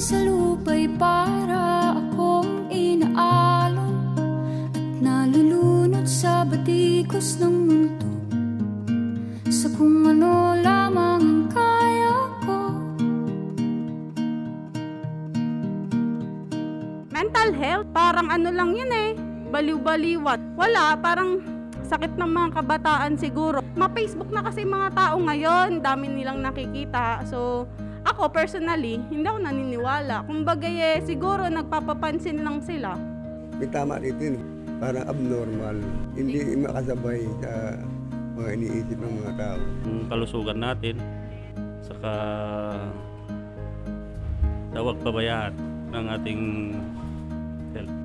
sa lupa'y para akong inaalon at nalulunod sa batikos ng mundo, sa kung ano lamang ang kaya ko. Mental health, parang ano lang yun eh, baliw-baliwat. Wala, parang sakit ng mga kabataan siguro. Ma-Facebook na kasi mga tao ngayon, dami nilang nakikita. So, ako personally, hindi ako naniniwala. Kumbaga siguro nagpapapansin lang sila. May tama dito yun. Parang abnormal. Hindi makasabay sa mga iniisip ng mga tao. Yung kalusugan natin, saka huwag pabayaan ng ating health.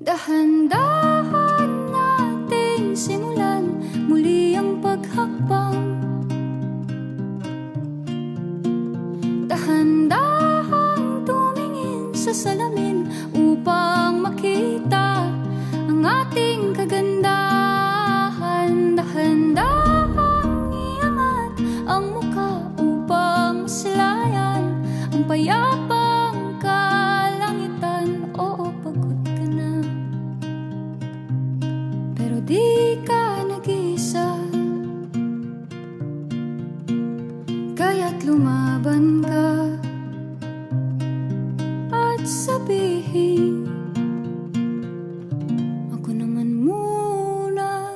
Dahan-dahan nating simulan muli ang paghakbang. Dahan-dahan tumingin sa salamin upang makita ang ating kagandahan. Dahan-dahan iangat ang mukha upang masilayan ang payapang kalangitan. Oo, pagod ka na, pero di ka nag-isa, kaya't lumaban ka at sabihin, ako naman muna.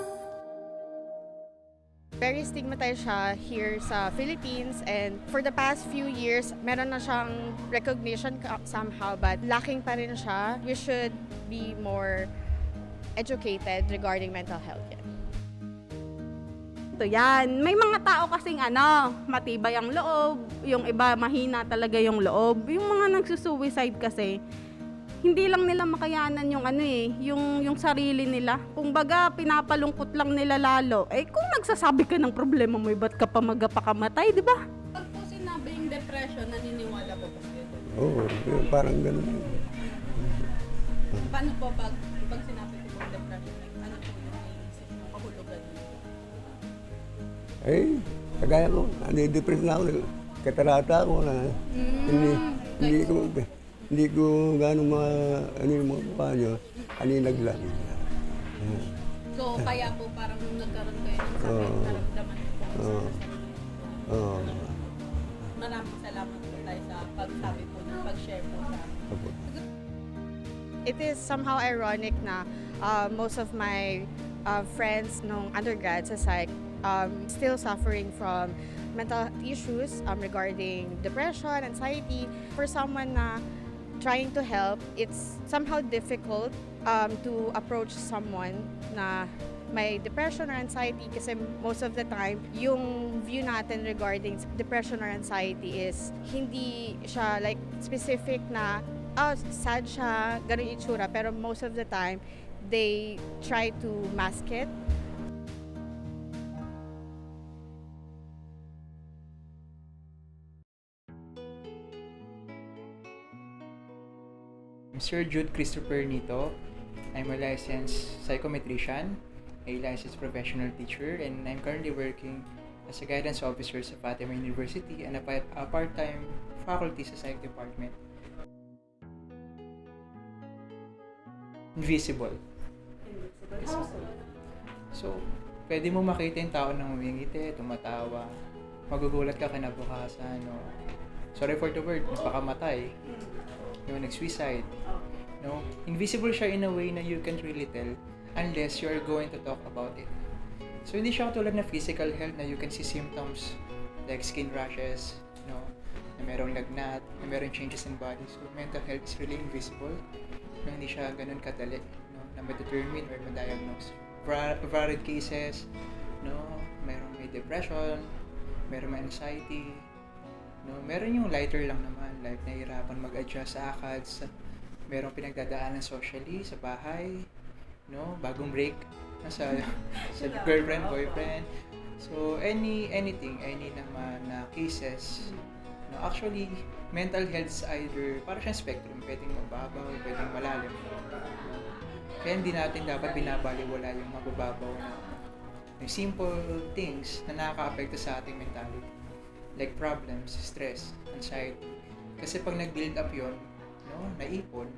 Very stigmatized siya here sa Philippines, and for the past few years, meron na siyang recognition somehow, but lacking pa rin siya. We should be more educated regarding mental health. Ito yan. May mga tao kasing matibay ang loob, yung iba mahina talaga yung loob. Yung mga nagsusuicide kasi, hindi lang nila makayanan yung yung sarili nila. Kumbaga, pinapalungkot lang nila lalo. Kung nagsasabi ka ng problema mo, ba't ka pa magpakamatay, di ba? Pag po sinabi yung depression, naniniwala po po kayo? Oo, parang ganun. Paano po pag sinabi ko po depression, ano po yung naiisip ng kahulugan niyo? Kagaya ko, nanidepress na ako. Katarata ako na. Hindi ko gano'ng yung mga mukha nyo, kaninag lang. So, kaya po parang nagkaroon kayo ng sakit, naramdaman po sa sarili. Maraming salamat po tayo sa pagsabi po ng pag-share po sa amin. It is somehow ironic na most of my friends nung undergrad sa psych still suffering from mental issues regarding depression, anxiety. For someone na trying to help, it's somehow difficult to approach someone na may depression or anxiety kasi most of the time, yung view natin regarding depression or anxiety is hindi siya like specific na sad siya, ganun yung itsura. Pero most of the time, they try to mask it. I'm Sir Jude Christopher Nito. I'm a licensed psychometrician, a licensed professional teacher, and I'm currently working as a guidance officer sa Fatima University and a part-time faculty sa psych department. Invisible. So, pwede mo makita yung tao na humingiti, tumatawa, magugulat ka kinabukasan, no? Sorry for the word, napakamatay, nag-suicide. No? Invisible siya in a way na you can't really tell unless you're going to talk about it. So, hindi siya tulad na physical health na you can see symptoms like skin rashes, no? Na merong lagnat, na merong changes in body. So, mental health is really invisible. No? Hindi siya ganun kadali, no? Na ma-determine or ma-diagnose. Varied cases, no? Merong may depression, merong may anxiety, no? Meron yung lighter lang naman, like nahihirapan mag-adjust sa ACADS, merong pinagdadaanan socially sa bahay, no? Bagong break sa girlfriend, boyfriend. So anything, any naman na cases, no? Actually, mental health is either para siyang spectrum, pwedeng mababaw, pwedeng malalim. Kaya hindi natin dapat binabaliwala yung mababaw na Yung simple things na nakaka-apekto sa ating mentality. Like problems, stress, anxiety. Kasi pag nag-build up yon, no, naipon,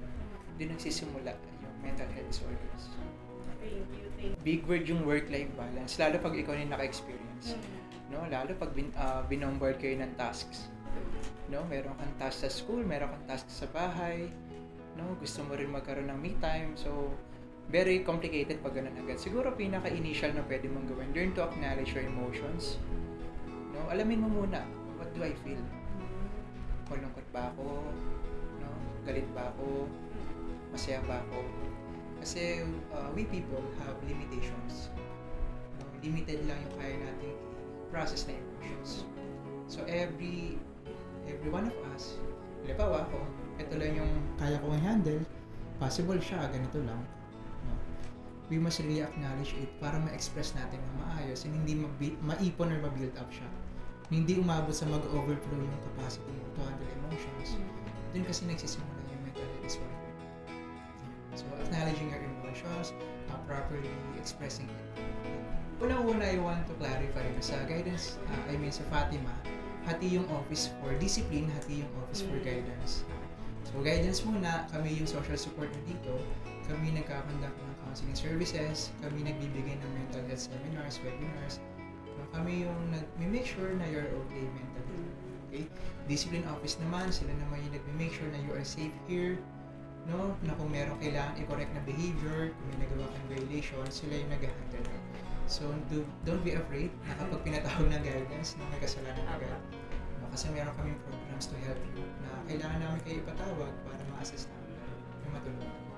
din nagsisimula yung mental health disorders. Big word yung work-life balance, lalo pag ikaw yung naka-experience. No, lalo pag binombard kayo ng tasks. No, meron kang task sa school, meron kang task sa bahay. No, gusto mo rin magkaroon ng me time. So, very complicated pag ganun agad. Siguro pinaka-initial na pwede mong gawin, learn to acknowledge your emotions. No, alamin mo muna, what do I feel? Malungkot ba ako? No, galit ba ako? Masaya ba ako? Kasi we people have limitations. No, limited lang yung kaya nating process na emotions. So every one of us, halimbawa ako, ito lang yung kaya kong i-handle, possible siya, ganito lang. No? We must really acknowledge it para ma-express natin ng maayos and hindi maipon or ma-build up siya. Hindi umabot sa mag-overflow yung capacity to handle emotions. Doon kasi nagsisimula yung mental health disorder. So acknowledging your emotions, properly expressing it. Una-una, I want to clarify na sa guidance, sa Fatima, hati yung office for discipline, hati yung office for guidance. So guidance muna, kami yung social support na dito, kami nagkakandak ng counseling services, kami nagbibigay ng mental health seminars, webinars, so, kami yung nag-make sure na you're okay mentally. Okay? Discipline office naman, sila naman yung nag-make sure na you are safe here, no? Na kung meron kailangan i-correct na behavior, kung may nagawa kang violation, sila yung nag-handle. So, don't be afraid na kapag pinatawag ng guidance na may kasalanan agad. No, kasi meron kaming programs to help you na kailangan namin kayo ipatawag para ma-assist namin na matulungan.